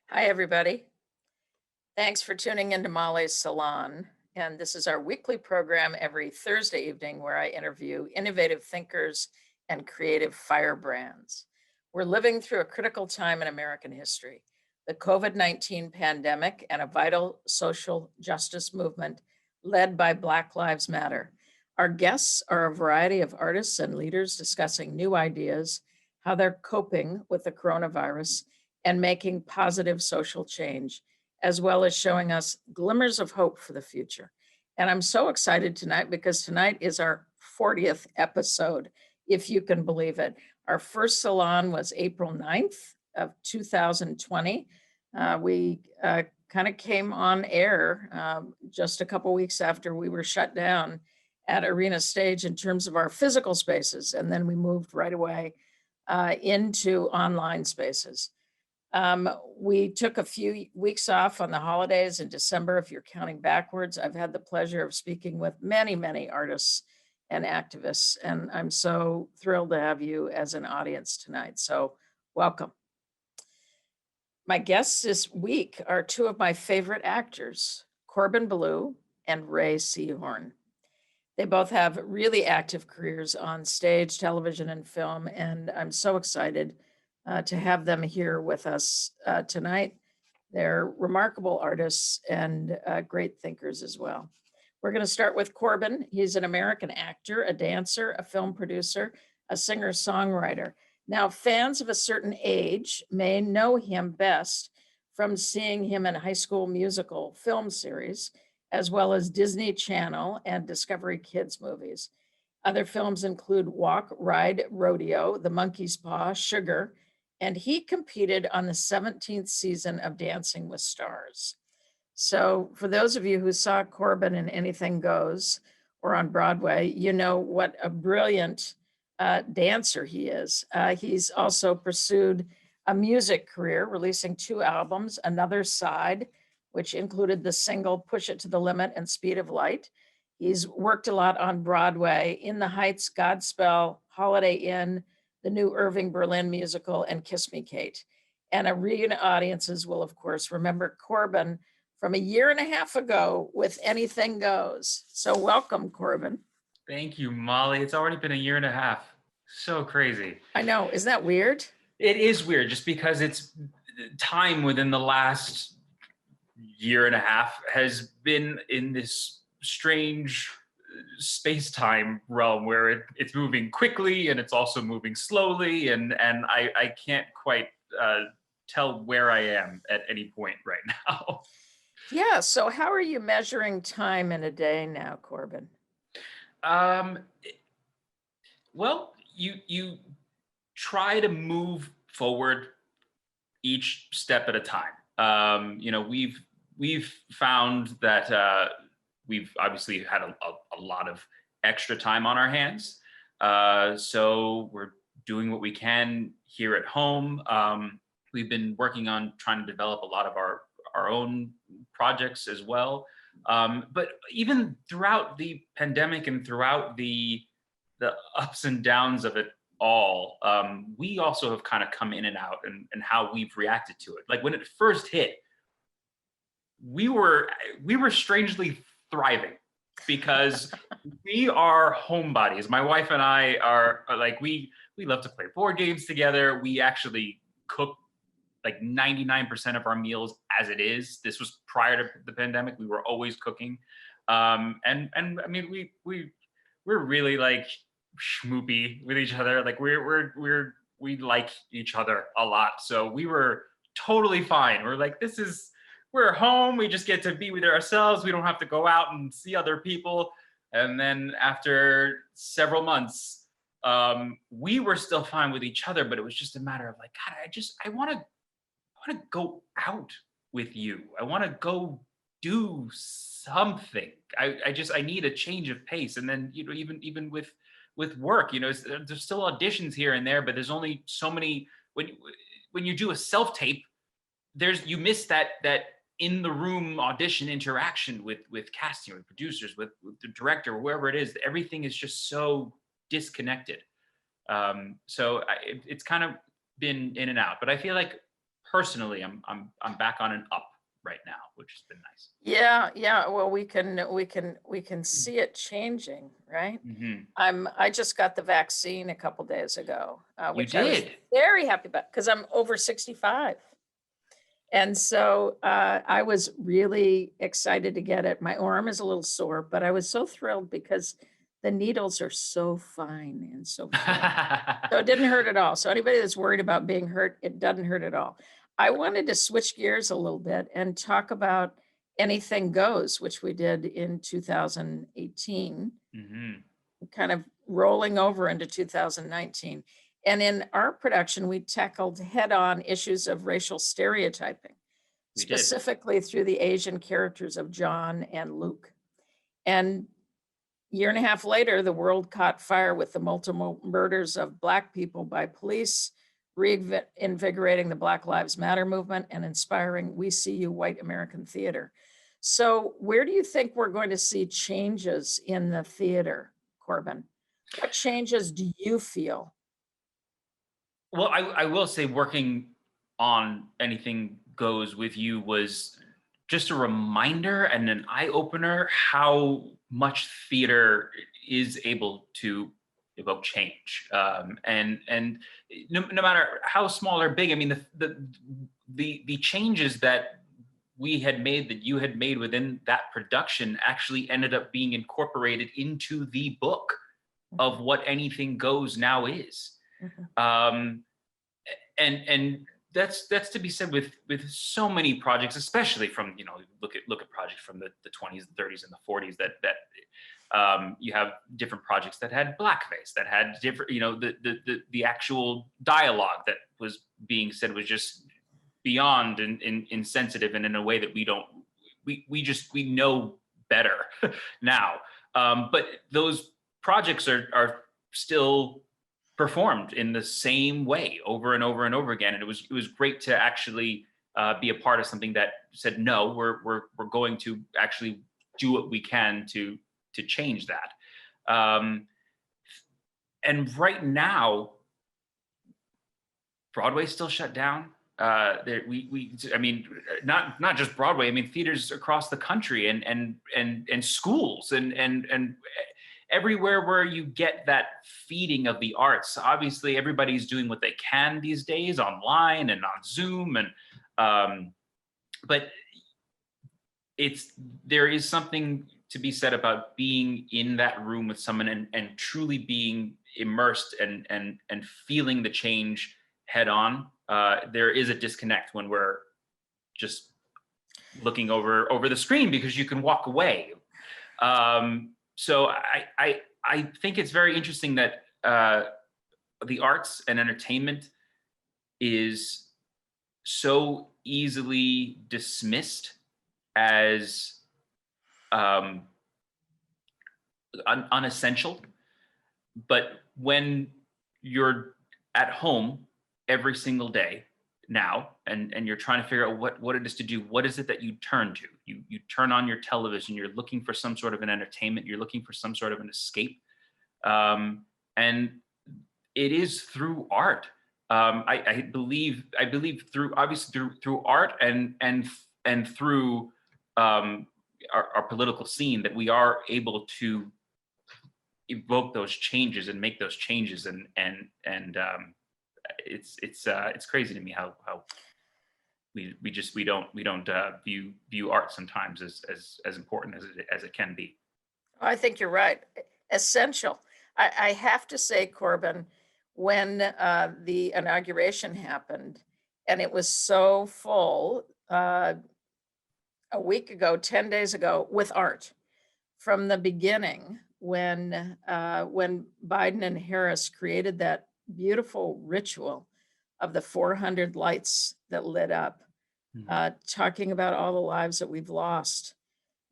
Hi, everybody. Thanks for tuning into Molly's Salon. And this is our weekly program every Thursday evening where I interview innovative thinkers and creative firebrands. We're living through a critical time in American history, the COVID-19 pandemic and a vital social justice movement led by Black Lives Matter. Our guests are a variety of artists and leaders discussing new ideas, how they're coping with the coronavirus, and making positive social change, as well as showing us glimmers of hope for the future. And I'm so excited tonight because tonight is our 40th episode, if you can believe it. Our first salon was April 9th of 2020. We kind of came on air just a couple weeks after we were shut down at Arena Stage in terms of our physical spaces. And then we moved right away into online spaces. We took a few weeks off on the holidays in December. If you're counting backwards, I've had the pleasure of speaking with many, many artists and activists, and I'm so thrilled to have you as an audience tonight. So welcome. My guests this week are two of my favorite actors, Corbin Bleu and Rhea Seehorn. They both have really active careers on stage, television, and film, and I'm so excited to have them here with us tonight. They're remarkable artists and great thinkers as well. We're going to start with Corbin. He's an American actor, a dancer, a film producer, a singer-songwriter. Now, fans of a certain age may know him best from seeing him in High School Musical film series, as well as Disney Channel and Discovery Kids movies. Other films include Walk, Ride, Rodeo, The Monkey's Paw, Sugar, and he competed on the 17th season of Dancing with Stars. So for those of you who saw Corbin in Anything Goes or on Broadway, you know what a brilliant dancer he is. He's also pursued a music career, releasing 2 albums, Another Side, which included the single Push It to the Limit and Speed of Light. He's worked a lot on Broadway, In the Heights, Godspell, Holiday Inn, the new Irving Berlin musical, and Kiss Me, Kate. And arena audiences will, of course, remember Corbin from a year and a half ago with Anything Goes. So welcome, Corbin. Thank you, Molly. It's already been a year and a half. So crazy. I know. Isn't that weird? It is weird just because it's time within the last year and a half has been in this strange space-time realm where it's moving quickly and it's also moving slowly, and I can't quite tell where I am at any point right now. Yeah. So how are you measuring time in a day now, Corbin? Um, well, you try to move forward each step at a time. We've found that we've obviously had a lot of extra time on our hands, so we're doing what we can here at home. We've been working on trying to develop a lot of our own projects as well. But even throughout the pandemic and throughout the ups and downs of it all, we also have kind of come in and out, and how we've reacted to it. Like when it first hit, we were strangely thriving because we are homebodies. My wife and I are like, we love to play board games together. We actually cook like 99% of our meals as it is. This was prior to the pandemic. We were always cooking. And I mean, we're really like schmoopy with each other. Like we like each other a lot. So we were totally fine. We're like, we're home. We just get to be with ourselves. We don't have to go out and see other people. And then after several months, we were still fine with each other, but it was just a matter of like, God, I want to go out with you. I want to go do something. I need a change of pace. And then, even with work, there's still auditions here and there, but there's only so many. When you do a self-tape, you miss that in the room audition interaction with casting, with producers, with the director, wherever it is. Everything is just so disconnected. So it's kind of been in and out, but I feel like personally, I'm back on an up right now, which has been nice. Yeah, yeah. Well, we can see it changing, right? Hmm. I just got the vaccine a couple days ago, You which I was did. very happy about because I'm over 65. And so I was really excited to get it. My arm is a little sore, but I was so thrilled because the needles are so fine and so firm. So it didn't hurt at all. So anybody that's worried about being hurt, it doesn't hurt at all. I wanted to switch gears a little bit and talk about Anything Goes, which we did in 2018, Hmm. kind of rolling over into 2019. And in our production, we tackled head on issues of racial stereotyping, We did. specifically through the Asian characters of John and Luke. And year and a half later, the world caught fire with the multiple murders of Black people by police, reinvigorating the Black Lives Matter movement and inspiring We See You White American theater. So, where do you think we're going to see changes in the theater, Corbin? What changes do you feel? Well, I will say working on Anything Goes with you was just a reminder and an eye opener how much theater is able to evoke change. And no matter how small or big, I mean, the changes that we had made, that you had made within that production, actually ended up being incorporated into the book of what Anything Goes now is. Mhm. Um, and that's to be said with so many projects, especially from, look at projects from the 20s, the 30s, and the 40s, that you have different projects that had blackface, that had different, the actual dialogue that was being said was just beyond insensitive, and in a way that we know better now. But those projects are still performed in the same way over and over and over again, and it was great to actually be a part of something that said, no, we're going to actually do what we can to change that. And right now, Broadway's still shut down. I mean, not just Broadway. I mean, theaters across the country, and schools, and everywhere where you get that feeding of the arts. Obviously, everybody's doing what they can these days online and on Zoom, but there is something to be said about being in that room with someone, and truly being immersed, and feeling the change head on. There is a disconnect when we're just looking over the screen, because you can walk away. So I think it's very interesting that the arts and entertainment is so easily dismissed as unessential. But when you're at home every single day now, and you're trying to figure out what it is to do, what is it that you turn to? You turn on your television, you're looking for some sort of an entertainment, you're looking for some sort of an escape. And it is through art. I believe through, obviously, through art, and through our political scene, that we are able to evoke those changes and make those changes. And it's crazy to me how we don't view art sometimes as important as it can be. I think you're right. Essential. I have to say, Corbin, when the inauguration happened and it was so full a week ago, 10 days ago, with art from the beginning, when Biden and Harris created that beautiful ritual of the 400 lights that lit up, talking about all the lives that we've lost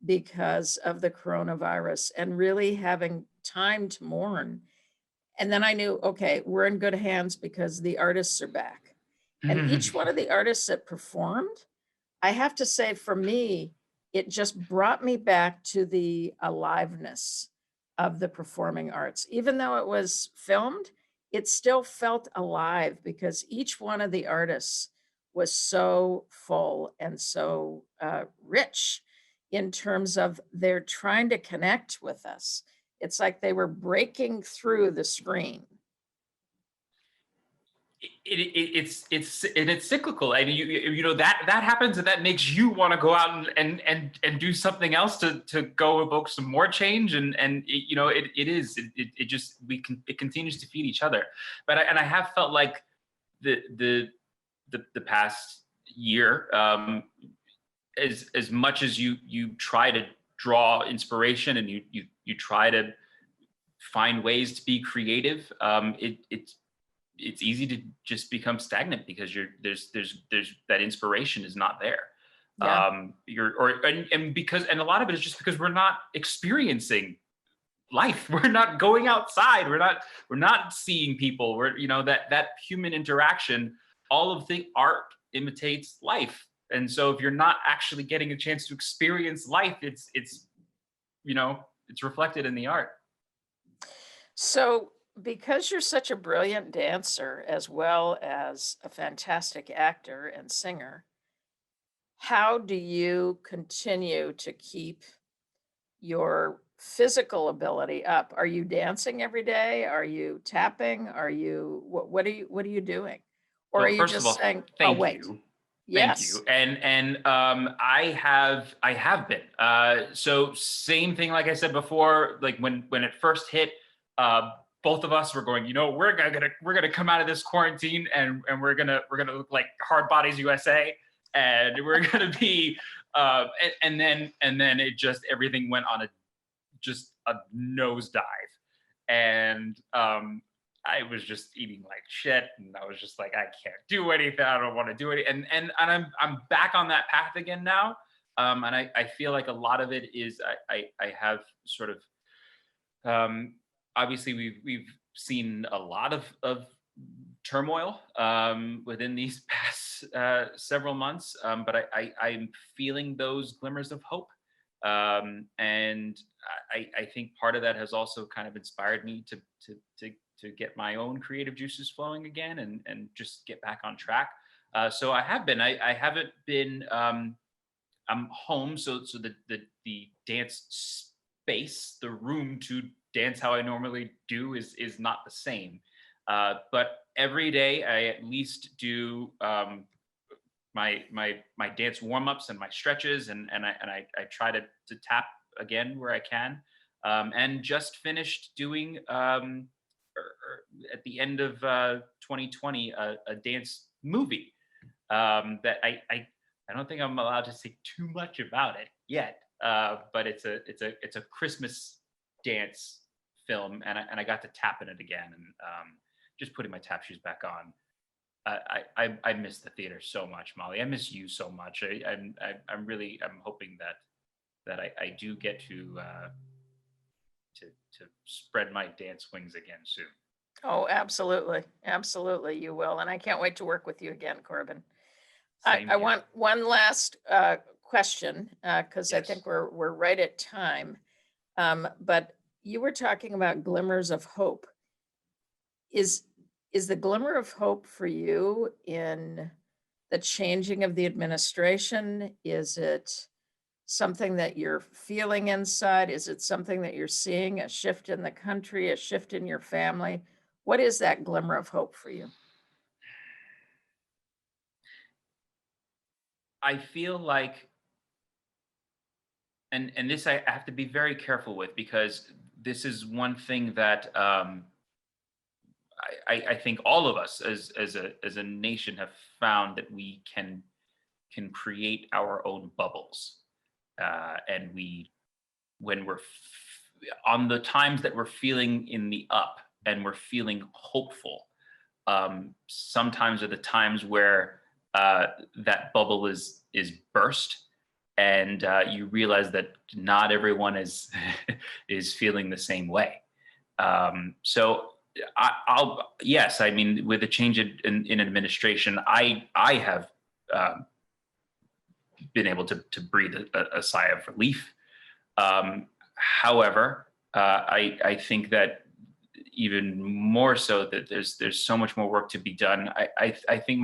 because of the coronavirus, and really having time to mourn. And then I knew, okay, we're in good hands because the artists are back. And each one of the artists that performed, I have to say, for me, it just brought me back to the aliveness of the performing arts. Even though it was filmed, it still felt alive because each one of the artists was so full and so rich in terms of they're trying to connect with us. It's like they were breaking through the screen. It's cyclical. I mean, you know that happens, and that makes you want to go out and do something else to go evoke some more change. And you know it just it continues to feed each other. But I have felt like the past year, as much as you try to draw inspiration and you try to find ways to be creative, it's easy to just become stagnant because there's that inspiration is not there. Yeah. And a lot of it is just because we're not experiencing life. We're not going outside. We're not seeing people. We're, you know, that human interaction. All of the art imitates life, and so if you're not actually getting a chance to experience life, it's you know, it's reflected in the art. So, because you're such a brilliant dancer as well as a fantastic actor and singer, how do you continue to keep your physical ability up? Are you dancing every day? Are you tapping? Are you what are you doing? Or are Well, you first of just all, saying, "Oh, thank wait." you. Thank Yes. you. And I have been. So same thing, like I said before, like when it first hit, both of us were going, you know, we're gonna come out of this quarantine, and we're gonna look like Hard Bodies USA, and we're gonna be and then it just everything went on a nosedive. And I was just eating like shit, and I was just like, I can't do anything. I don't want to do it. And I'm back on that path again now. And I feel like a lot of it is I have sort of obviously we've seen a lot of turmoil within these past several months, but I'm feeling those glimmers of hope. And I think part of that has also kind of inspired me to get my own creative juices flowing again, and just get back on track. So I have been. I haven't been. I'm home, so the dance space, the room to dance how I normally do is not the same. But every day I at least do my dance warm ups and my stretches, and I try to tap again where I can. And just finished doing at the end of 2020 a dance movie that I don't think I'm allowed to say too much about it yet. But it's a Christmas dance film, and I got to tap in it again, and just putting my tap shoes back on. I miss the theater so much, Molly. I miss you so much. I'm hoping that I do get to spread my dance wings again soon. Oh, absolutely. Absolutely, you will. And I can't wait to work with you again, Corbin. Same I here. want one last question because I Yes. think we're right at time. But you were talking about glimmers of hope. Is is the glimmer of hope for you in the changing of the administration? Is it something that you're feeling inside? Is it something that you're seeing a shift in the country, a shift in your family? What is that glimmer of hope for you? I feel like, and this I have to be very careful with, because this is one thing that I think all of us as a nation have found, that we can create our own bubbles, and when we're on the times that we're feeling in the up and we're feeling hopeful, sometimes are the times where that bubble is burst, and you realize that not everyone is is feeling the same way. So I'll yes, I mean, with a change in administration, I have um, been able to breathe a sigh of relief. However, I think that even more so, that there's so much more work to be done. I think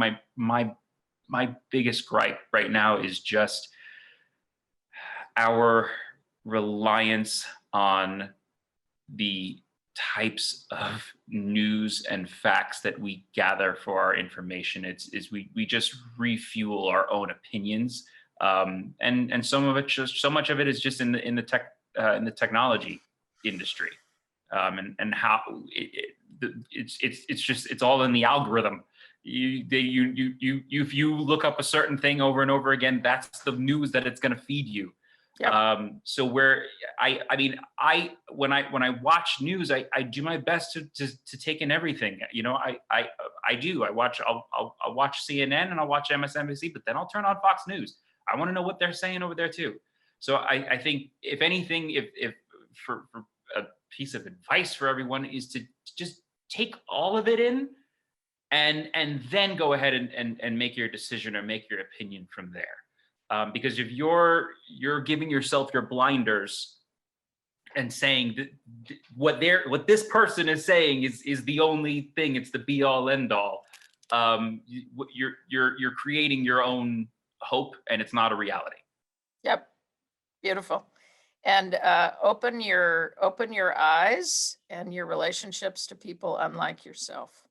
my biggest gripe right now is just our reliance on the types of news and facts that we gather for our information. We just refuel our own opinions, and some of it, just so much of it is just in the technology industry, and how it's all in the algorithm. If you look up a certain thing over and over again, that's the news that it's going to feed you. Yep. So where when I watch news, I do my best to take in everything. You know, I do. I'll watch CNN and I'll watch MSNBC, but then I'll turn on Fox News. I want to know what they're saying over there too. So I think if anything, if for a piece of advice for everyone is to just take all of it in, and then go ahead and make your decision or make your opinion from there. Because if you're giving yourself your blinders and saying that what this person is saying is the only thing, it's the be all end all, you're creating your own hope, and it's not a reality. Yep. Beautiful. And open your eyes and your relationships to people unlike yourself.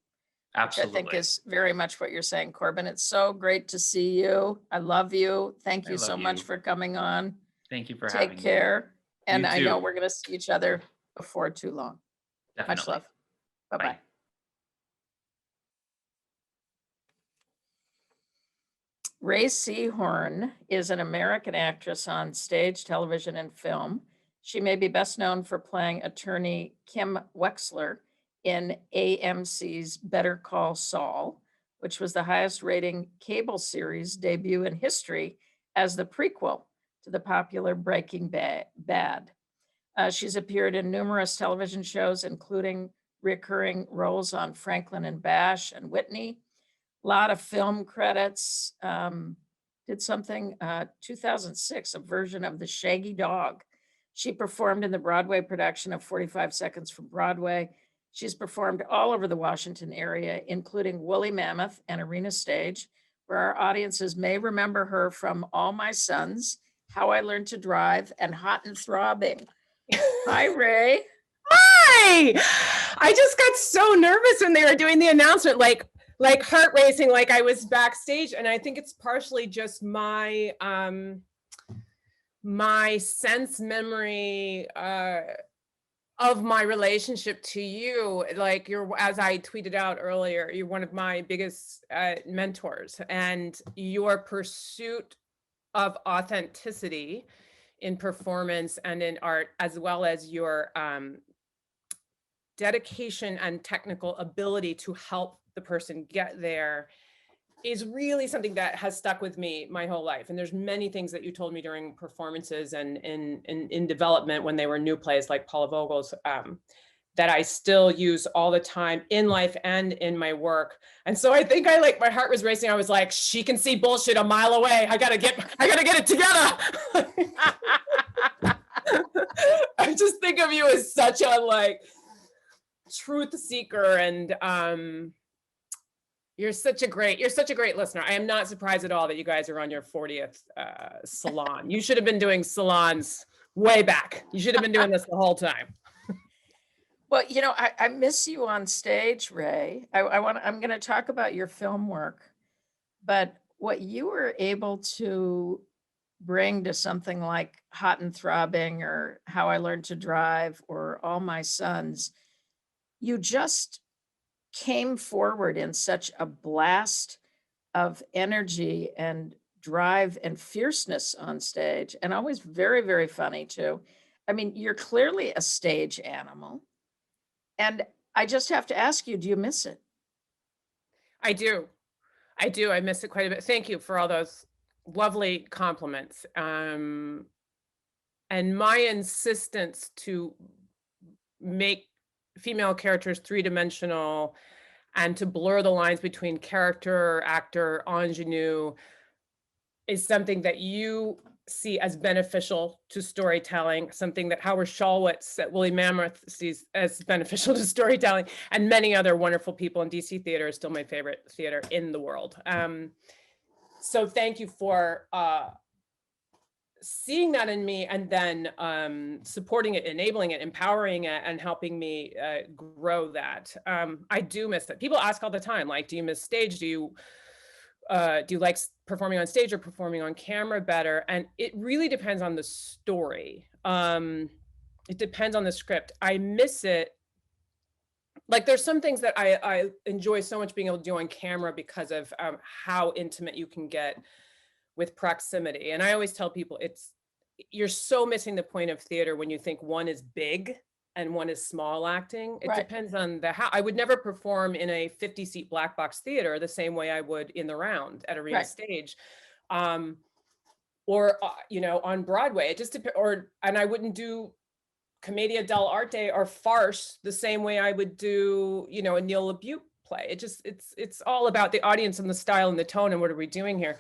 Absolutely. Which I think is very much what you're saying, Corbin. It's so great to see you. I love you. Thank you so much for coming on. Thank you for having me. Take care. And I know too. we're going to see each other before too long. Definitely. Much love. Bye-bye. Bye. Rhea Seehorn is an American actress on stage, television, and film. She may be best known for playing attorney Kim Wexler in AMC's Better Call Saul, which was the highest rating cable series debut in history as the prequel to the popular Breaking Bad. She's appeared in numerous television shows, including recurring roles on Franklin and Bash and Whitney. A lot of film credits. Did something, 2006, a version of The Shaggy Dog. She performed in the Broadway production of 45 Seconds from Broadway. She's performed all over the Washington area, including Woolly Mammoth and Arena Stage, where our audiences may remember her from All My Sons, How I Learned to Drive, and Hot and Throbbing. Hi, Ray. Hi! I just got so nervous when they were doing the announcement, like heart racing, like I was backstage. And I think it's partially just my my sense memory of my relationship to you. Like as I tweeted out earlier, you're one of my biggest mentors, and your pursuit of authenticity in performance and in art, as well as your dedication and technical ability to help the person get there, is really something that has stuck with me my whole life. And there's many things that you told me during performances and in development when they were new plays like Paula Vogel's, that I still use all the time in life and in my work. And so I think my heart was racing. I was like, she can see bullshit a mile away. I gotta get it together. I just think of you as such a truth seeker, and you're such a great listener. I am not surprised at all that you guys are on your 40th salon. You should have been doing salons way back. You should have been doing this the whole time. Well, I miss you on stage, Ray. I'm going to talk about your film work, but what you were able to bring to something like Hot and Throbbing or How I Learned to Drive or All My Sons, you just came forward in such a blast of energy and drive and fierceness on stage, and always very, very funny too. I mean, you're clearly a stage animal. And I just have to ask you, do you miss it? I do. I miss it quite a bit. Thank you for all those lovely compliments. And my insistence to make female characters three-dimensional and to blur the lines between character, actor, ingenue is something that you see as beneficial to storytelling, something that Howard Shulwitz at Woolly Mammoth sees as beneficial to storytelling, and many other wonderful people in DC theater is still my favorite theater in the world. So thank you for seeing that in me, and then supporting it, enabling it, empowering it, and helping me grow that. I do miss it. People ask all the time, like, do you miss stage? Do you like performing on stage or performing on camera better? And it really depends on the story. It depends on the script. I miss it. Like, there's some things that I enjoy so much being able to do on camera because of how intimate you can get with proximity. And I always tell people, you're so missing the point of theater when you think one is big and one is small acting. It Right. depends on how. I would never perform in a 50-seat black box theater the same way I would in the round at arena Right. stage, or on Broadway. It just and I wouldn't do commedia dell'arte or farce the same way I would do a Neil LaBute play. It's all about the audience and the style and the tone and what are we doing here.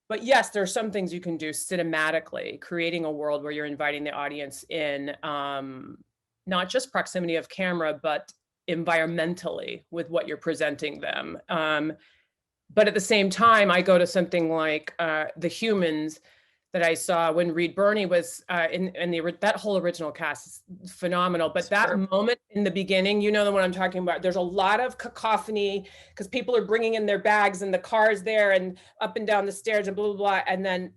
But yes, there are some things you can do cinematically, creating a world where you're inviting the audience in, not just proximity of camera, but environmentally with what you're presenting them. But at the same time, I go to something like The Humans that I saw when Reed Birney was in that whole original cast is phenomenal. But that moment in the beginning, the one I'm talking about, there's a lot of cacophony because people are bringing in their bags and the car's there and up and down the stairs and blah, blah, blah. And then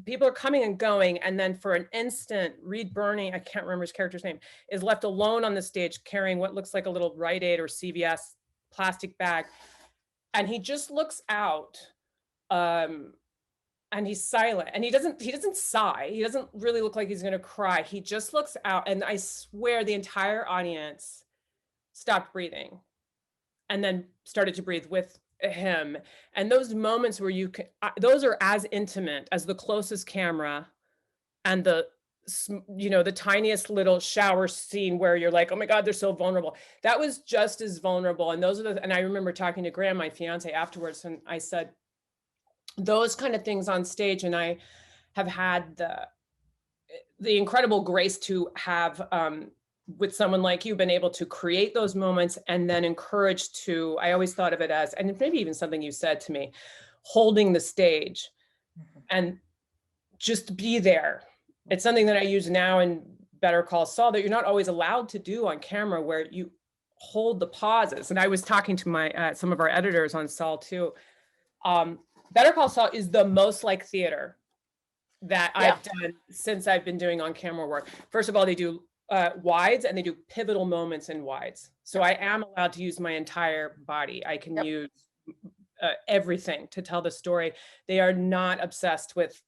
people are coming and going. And then for an instant, Reed Birney, I can't remember his character's name, is left alone on the stage carrying what looks like a little Rite Aid or CVS plastic bag. And he just looks out. And he's silent, and he doesn't sigh. He doesn't really look like he's going to cry. He just looks out, and I swear the entire audience stopped breathing and then started to breathe with him. And those moments where those are as intimate as the closest camera and the tiniest little shower scene where you're like, oh my God, they're so vulnerable. That was just as vulnerable. And and I remember talking to Graham, my fiance, afterwards, and I said, those kind of things on stage, and I have had the incredible grace to have with someone like you been able to create those moments and then encouraged to, I always thought of it as, and maybe even something you said to me, holding the stage and just be there. It's something that I use now in Better Call Saul that you're not always allowed to do on camera, where you hold the pauses. And I was talking to some of our editors on Saul too. Better Call Saul is the most like theater that I've done since I've been doing on-camera work. First of all, they do wides, and they do pivotal moments in wides. So I am allowed to use my entire body. I can use everything to tell the story. They are not obsessed with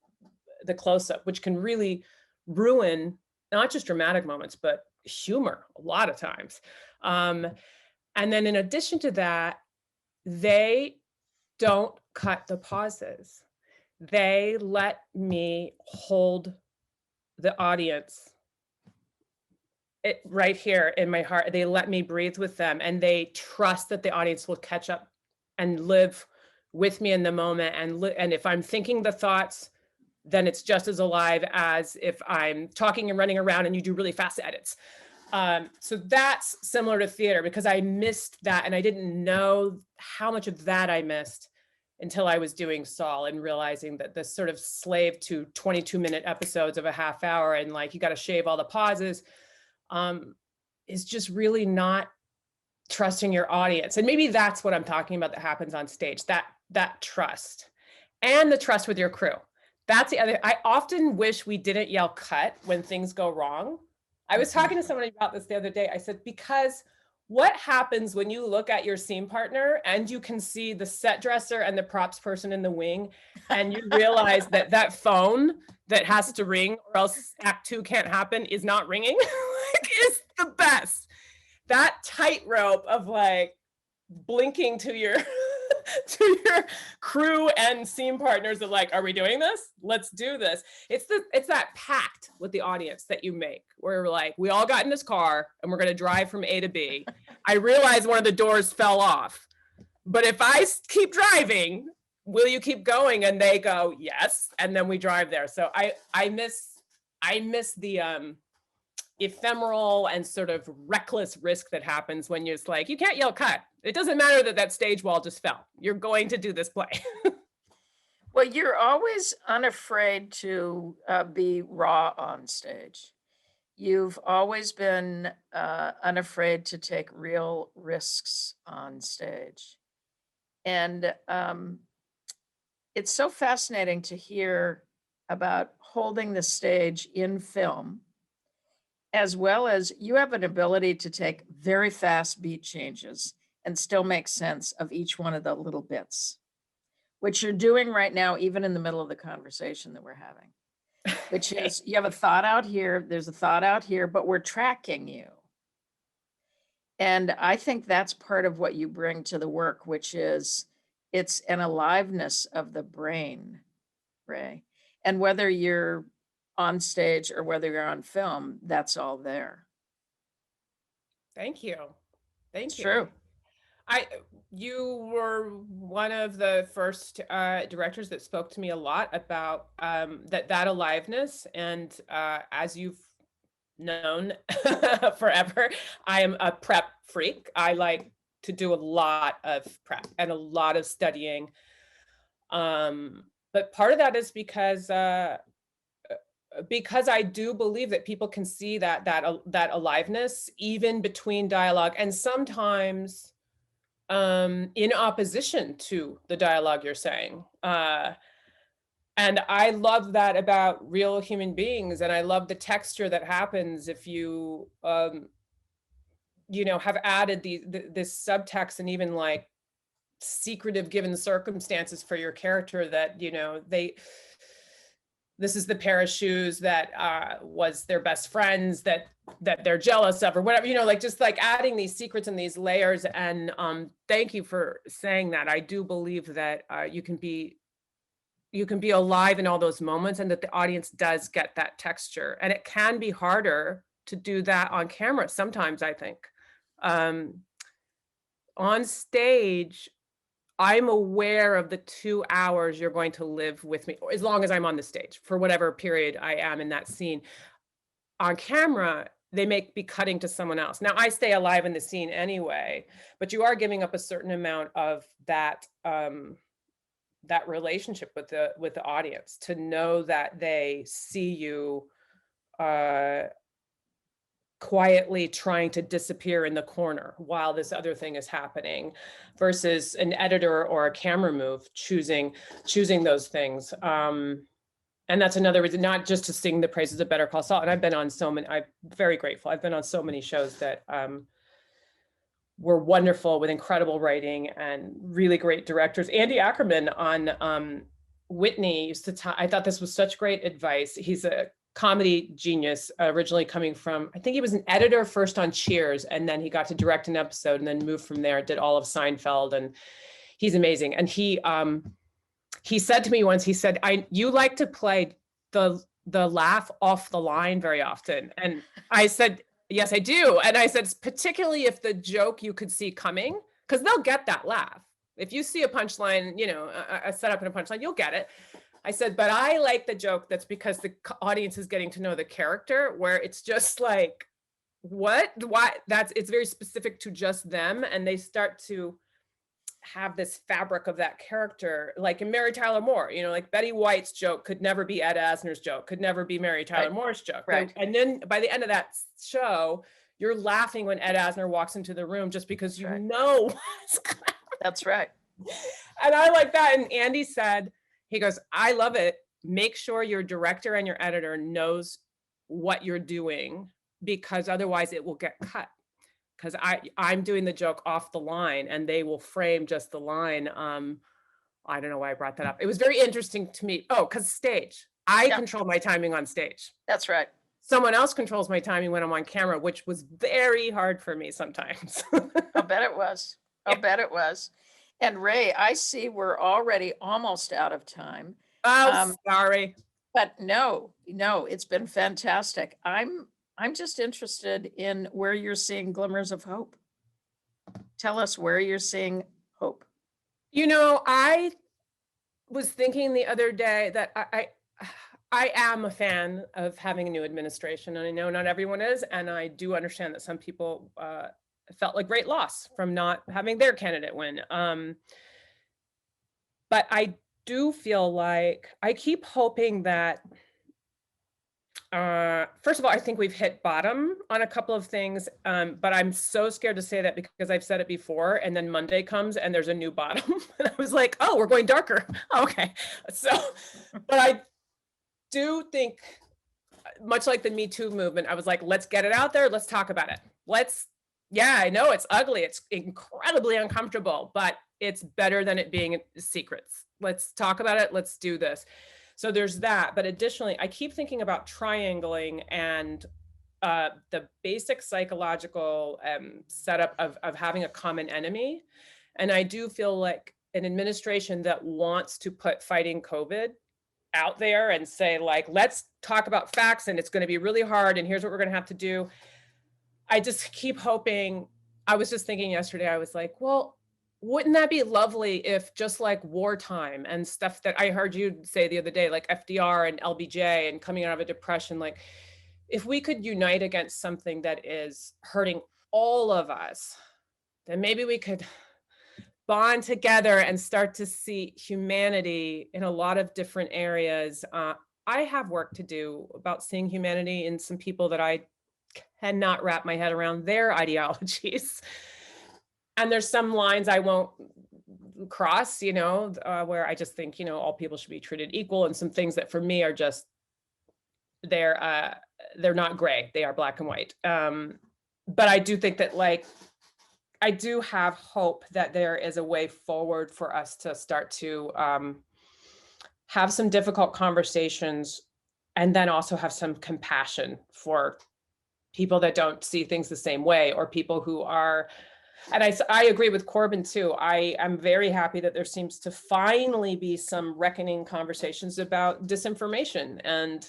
the close-up, which can really ruin not just dramatic moments, but humor a lot of times. And then in addition to that, they don't cut the pauses. They let me hold the audience right here in my heart. They let me breathe with them, and they trust that the audience will catch up and live with me in the moment. And if I'm thinking the thoughts, then it's just as alive as if I'm talking and running around and you do really fast edits. So that's similar to theater, because I missed that, and I didn't know how much of that I missed until I was doing Saul and realizing that this sort of slave to 22-minute episodes of a half hour, and like, you got to shave all the pauses, is just really not trusting your audience. And maybe that's what I'm talking about that happens on stage, that trust, and the trust with your crew. That's the other. I often wish we didn't yell cut when things go wrong. I was talking to somebody about this the other day. I said, because what happens when you look at your scene partner and you can see the set dresser and the props person in the wing, and you realize that phone that has to ring or else act 2 can't happen is not ringing? Like, is the best. That tightrope of like blinking to your to your crew and scene partners of like, are we doing this? Let's do this. It's that pact with the audience that you make, where we're like, we all got in this car and we're going to drive from A to B. I realize one of the doors fell off, but if I keep driving, will you keep going? And they go, yes. And then we drive there. So I miss the ephemeral and sort of reckless risk that happens when you're just like, you can't yell cut. It doesn't matter that stage wall just fell. You're going to do this play. Well, you're always unafraid to be raw on stage. You've always been unafraid to take real risks on stage. And it's so fascinating to hear about holding the stage in film, as well as you have an ability to take very fast beat changes and still make sense of each one of the little bits, which you're doing right now, even in the middle of the conversation that we're having, which is you have a thought out here, there's a thought out here, but we're tracking you. And I think that's part of what you bring to the work, which is it's an aliveness of the brain, Ray. And whether you're on stage or whether you're on film, that's all there. Thank you. Thank It's you. true. You were one of the first directors that spoke to me a lot about that aliveness. And as you've known forever, I am a prep freak. I like to do a lot of prep and a lot of studying. But part of that is because I do believe that people can see that aliveness even between dialogue, and sometimes in opposition to the dialogue you're saying. And I love that about real human beings, and I love the texture that happens if you, have added this subtext and even like secretive given circumstances for your character that this is the pair of shoes that was their best friends that they're jealous of or whatever, like just like adding these secrets and these layers. And thank you for saying that. I do believe that you can be alive in all those moments, and that the audience does get that texture. And it can be harder to do that on camera sometimes, I think. On stage, I'm aware of the 2 hours you're going to live with me, or as long as I'm on the stage, for whatever period I am in that scene. On camera, they may be cutting to someone else. Now, I stay alive in the scene anyway, but you are giving up a certain amount of that that relationship with the audience, to know that they see you quietly trying to disappear in the corner while this other thing is happening, versus an editor or a camera move choosing those things. And that's another reason, not just to sing the praises of Better Call Saul. And I've been on so many, I'm very grateful. I've been on so many shows that were wonderful, with incredible writing and really great directors. Andy Ackerman on Whitney used to I thought this was such great advice. He's a comedy genius, originally coming from, I think he was an editor first on Cheers, and then he got to direct an episode and then moved from there, did all of Seinfeld, and he's amazing. And he said to me once, he said, you like to play the laugh off the line very often. And I said, yes, I do. And I said, particularly if the joke you could see coming, because they'll get that laugh. If you see a punchline, a setup and a punchline, you'll get it. I said, but I like the joke that's because the audience is getting to know the character, where it's just like, what? Why? It's very specific to just them. And they start to have this fabric of that character, like in Mary Tyler Moore, like Betty White's joke could never be Ed Asner's joke, could never be Mary Tyler Moore's joke. Right. And then by the end of that show, you're laughing when Ed Asner walks into the room, just because you know what's going on. That's right. And I like that. And Andy said, he goes, I love it. Make sure your director and your editor knows what you're doing, because otherwise it will get cut. Because I'm doing the joke off the line and they will frame just the line. I don't know why I brought that up. It was very interesting to me. Oh, because stage. I control my timing on stage. That's right. Someone else controls my timing when I'm on camera, which was very hard for me sometimes. I'll bet it was. I'll bet it was. And Ray, I see we're already almost out of time. Oh, sorry. But no, it's been fantastic. I'm just interested in where you're seeing glimmers of hope. Tell us where you're seeing hope. I was thinking the other day that I am a fan of having a new administration, and I know not everyone is, and I do understand that some people felt like great loss from not having their candidate win. But I do feel like I keep hoping that, first of all, I think we've hit bottom on a couple of things, but I'm so scared to say that because I've said it before, and then Monday comes and there's a new bottom. And I was like, oh, we're going darker. Okay. So, but I do think, much like the Me Too movement, I was like, let's get it out there. Let's talk about it. Yeah, I know it's ugly. It's incredibly uncomfortable, but it's better than it being secrets. Let's talk about it. Let's do this. So there's that. But additionally, I keep thinking about triangling and the basic psychological setup of having a common enemy. And I do feel like an administration that wants to put fighting COVID out there and say, like, let's talk about facts and it's going to be really hard and here's what we're going to have to do. I just keep hoping. I was just thinking yesterday, I was like, well, wouldn't that be lovely if, just like wartime and stuff that I heard you say the other day, like FDR and LBJ and coming out of a depression, like if we could unite against something that is hurting all of us, then maybe we could bond together and start to see humanity in a lot of different areas. I have work to do about seeing humanity in some people that I cannot wrap my head around their ideologies. And there's some lines I won't cross, where I just think, all people should be treated equal, and some things that for me are just, they're not gray, they are black and white. But I do think that, like, I do have hope that there is a way forward for us to start to have some difficult conversations, and then also have some compassion for people that don't see things the same way, or people who are, and I agree with Corbin too. I am very happy that there seems to finally be some reckoning conversations about disinformation and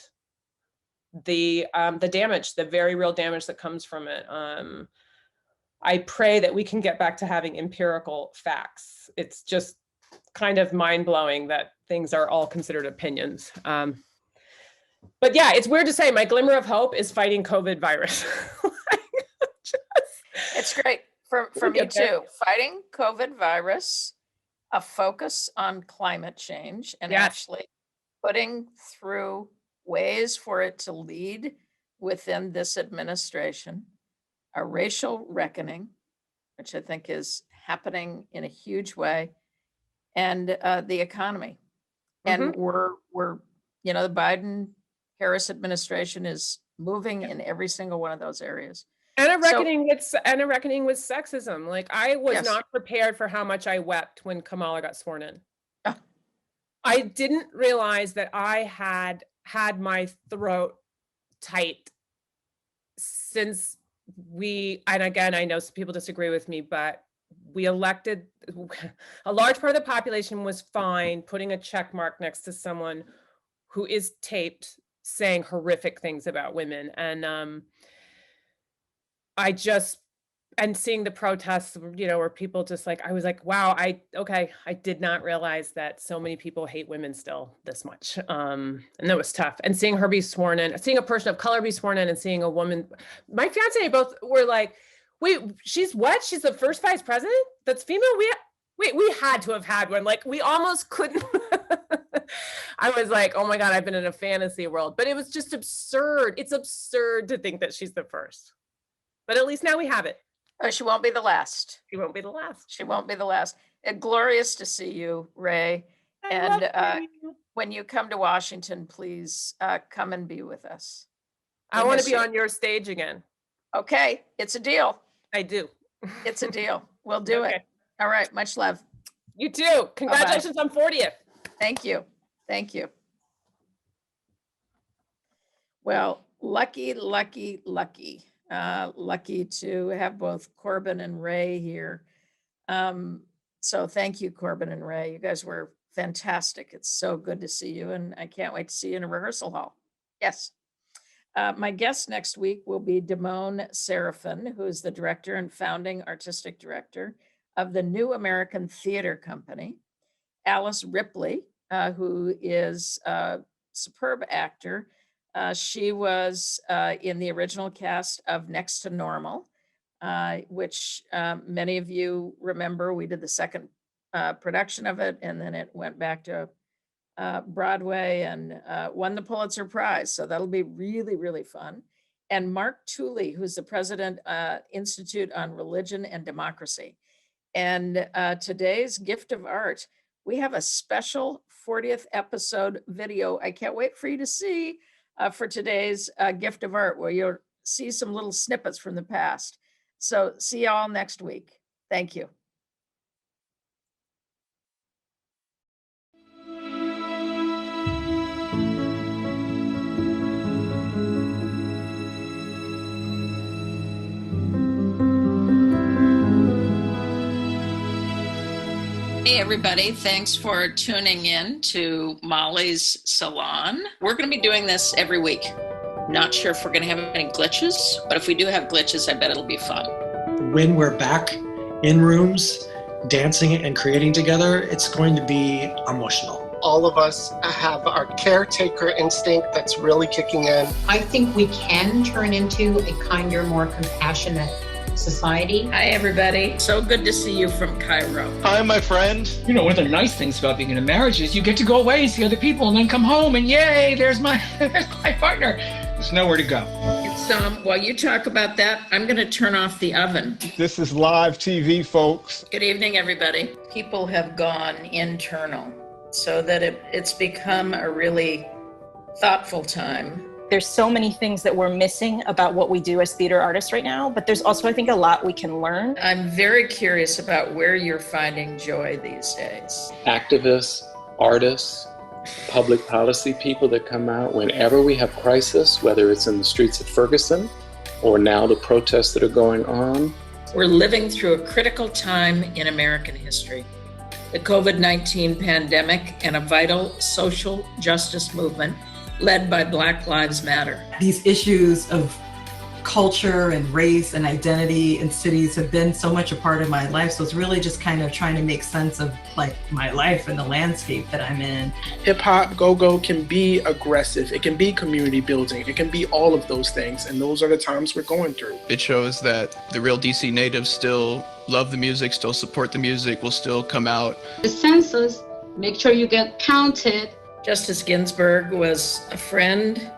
the damage, the very real damage that comes from it. I pray that we can get back to having empirical facts. It's just kind of mind-blowing that things are all considered opinions. But yeah, it's weird to say my glimmer of hope is fighting COVID virus. It's great for me too. Fighting COVID virus, a focus on climate change, and actually putting through ways for it to lead within this administration, a racial reckoning, which I think is happening in a huge way, and the economy. And we're the Biden-Harris administration is moving in every single one of those areas. And a reckoning with sexism. Like, I was not prepared for how much I wept when Kamala got sworn in. Oh. I didn't realize that I had my throat tight since and again, I know some people disagree with me, but we elected, a large part of the population was fine putting a check mark next to someone who is taped saying horrific things about women. And and seeing the protests, where people just like, I was like, wow, I did not realize that so many people hate women still this much. And that was tough. And seeing her be sworn in, seeing a person of color be sworn in, and seeing a woman, my fiance and I both were like, wait, she's what? She's the first vice president that's female? We had to have had one. Like, we almost couldn't. I was like, oh my God, I've been in a fantasy world. But it was just absurd. It's absurd to think that she's the first. But at least now we have it. Oh, she won't be the last. She won't be the last. She won't be the last. Glorious to see you, Ray. And when you come to Washington, please come and be with us. I want to be on your stage again. Okay, it's a deal. I do. It's a deal. We'll do it. All right, much love. You too. Congratulations on 40th. Thank you. Thank you. Well, lucky to have both Corbin and Ray here. So thank you, Corbin and Ray. You guys were fantastic. It's so good to see you, and I can't wait to see you in a rehearsal hall. Yes. My guest next week will be Damone Seraphin, who is the director and founding artistic director of the New American Theater Company. Alice Ripley, who is a superb actor. She was in the original cast of Next to Normal, which many of you remember. We did the second production of it, and then it went back to Broadway and won the Pulitzer Prize. So that'll be really, really fun. And Mark Tooley, who's the president, Institute on Religion and Democracy. And today's gift of art, we have a special 40th episode video. I can't wait for you to see for today's gift of art, where you'll see some little snippets from the past. So see you all next week. Thank you. Hey everybody, thanks for tuning in to Molly's Salon. We're going to be doing this every week. Not sure if we're going to have any glitches, but if we do have glitches, I bet it'll be fun. When we're back in rooms, dancing and creating together, it's going to be emotional. All of us have our caretaker instinct that's really kicking in. I think we can turn into a kinder, more compassionate society. Hi everybody, so good to see you from Cairo. Hi, my friend. You know, one of the nice things about being in a marriage is you get to go away and see other people and then come home and yay, there's my partner. There's nowhere to go. While you talk about that, I'm going to turn off the oven. This is live TV, folks. Good evening, everybody. People have gone internal so that it's become a really thoughtful time. There's so many things that we're missing about what we do as theater artists right now, but there's also, I think, a lot we can learn. I'm very curious about where you're finding joy these days. Activists, artists, public policy people that come out whenever we have crisis, whether it's in the streets of Ferguson or now the protests that are going on. We're living through a critical time in American history. The COVID-19 pandemic and a vital social justice movement led by Black Lives Matter. These issues of culture and race and identity in cities have been so much a part of my life. So it's really just kind of trying to make sense of like my life and the landscape that I'm in. Hip hop, go-go can be aggressive. It can be community building. It can be all of those things. And those are the times we're going through. It shows that the real DC natives still love the music, still support the music, will still come out. The census, make sure you get counted. Justice Ginsburg was a friend.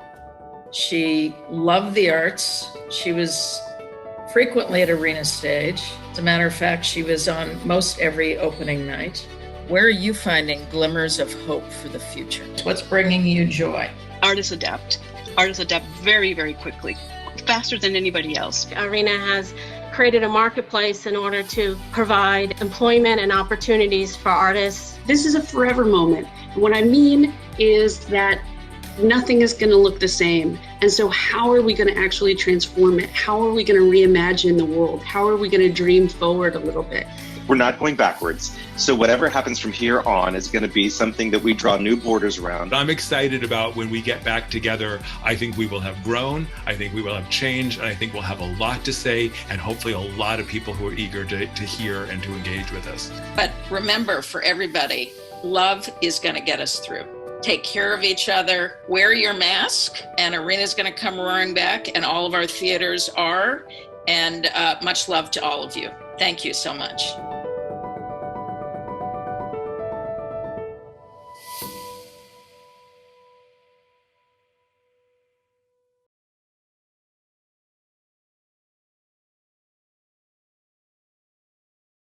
She loved the arts. She was frequently at Arena Stage. As a matter of fact, she was on most every opening night. Where are you finding glimmers of hope for the future? What's bringing you joy? Artists adapt. Artists adapt very, very quickly, faster than anybody else. Arena has created a marketplace in order to provide employment and opportunities for artists. This is a forever moment. And what I mean is that nothing is going to look the same. And so how are we going to actually transform it? How are we going to reimagine the world? How are we going to dream forward a little bit? We're not going backwards. So whatever happens from here on is going to be something that we draw new borders around. I'm excited about when we get back together. I think we will have grown. I think we will have changed. And I think we'll have a lot to say and hopefully a lot of people who are eager to hear and to engage with us. But remember, for everybody, love is going to get us through. Take care of each other, wear your mask, and Arena's going to come roaring back, and all of our theaters are. And much love to all of you. Thank you so much.